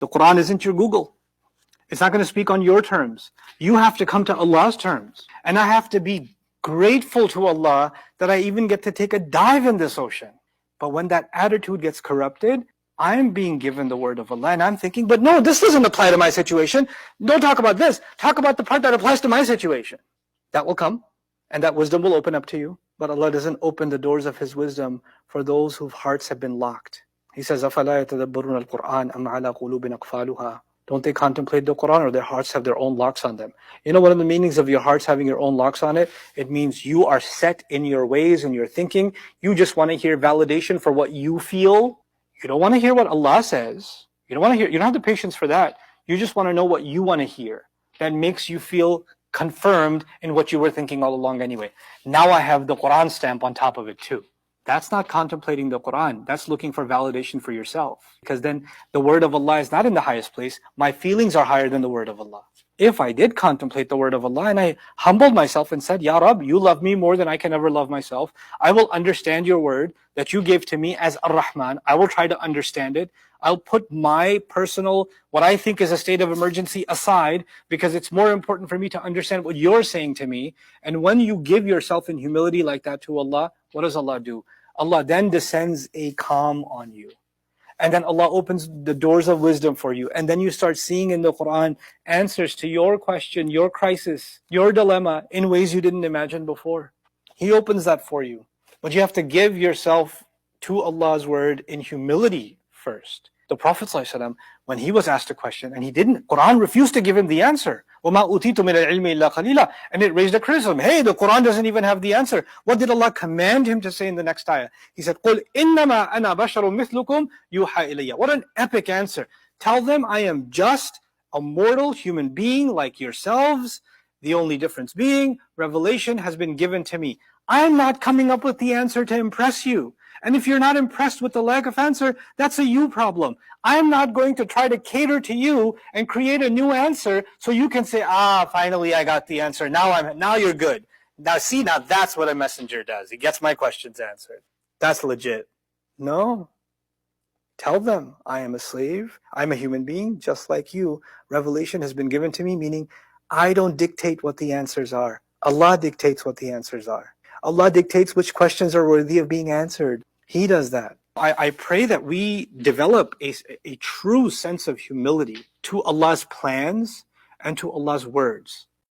The Quran isn't your Google. It's not going to speak on your terms. You have to come to Allah's terms. And I have to be grateful to Allah that I even get to take a dive in this ocean. But when that attitude gets corrupted, I'm being given the word of Allah and I'm thinking, but no, this doesn't apply to my situation. Don't talk about this. Talk about the part that applies to my situation. That will come and that wisdom will open up to you. But Allah doesn't open the doors of His wisdom for those whose hearts have been locked. He says, أَفَلَا يَتَدَبَّرُونَ الْقُرْآنَ أَمْ عَلَى قُلُوبٍ أَقْفَالُهَا. Don't they contemplate the Quran, or their hearts have their own locks on them? You know one of the meanings of your hearts having your own locks on it? It means you are set in your ways and your thinking. You just want to hear validation for what you feel. You don't want to hear what Allah says. You don't have the patience for that. You just want to know what you want to hear. That makes you feel confirmed in what you were thinking all along anyway. Now I have the Quran stamp on top of it too. That's not contemplating the Quran. That's looking for validation for yourself. Because then the word of Allah is not in the highest place. My feelings are higher than the word of Allah. If I did contemplate the word of Allah and I humbled myself and said, Ya Rabb, you love me more than I can ever love myself. I will understand your word that you gave to me as Ar-Rahman. I will try to understand it. I'll put my personal, what I think is a state of emergency aside, because it's more important for me to understand what you're saying to me. And when you give yourself in humility like that to Allah, what does Allah do? Allah then descends a calm on you. And then Allah opens the doors of wisdom for you. And then you start seeing in the Quran answers to your question, your crisis, your dilemma in ways you didn't imagine before. He opens that for you. But you have to give yourself to Allah's word in humility first. The Prophet ﷺ, when he was asked a question and he didn't, Quran refused to give him the answer. وَمَا أُوتِيتُ مِنَ الْعِلْمِ إِلَّا قَلِيلًا. And it raised a criticism. Hey, the Quran doesn't even have the answer. What did Allah command him to say in the next ayah? He said, قُلْ إِنَّمَا أَنَا بَشَرٌ مِثْلُكُمْ يُوحَى إِلَيَّ. What an epic answer. Tell them I am just a mortal human being like yourselves. The only difference being, revelation has been given to me. I'm not coming up with the answer to impress you. And if you're not impressed with the lack of answer, that's a you problem. I'm not going to try to cater to you and create a new answer so you can say, finally I got the answer. Now you're good. Now that's what a messenger does. He gets my questions answered. That's legit. No. Tell them, I am a slave. I'm a human being just like you. Revelation has been given to me, meaning I don't dictate what the answers are. Allah dictates what the answers are. Allah dictates which questions are worthy of being answered. He does that. I pray that we develop a true sense of humility to Allah's plans and to Allah's words.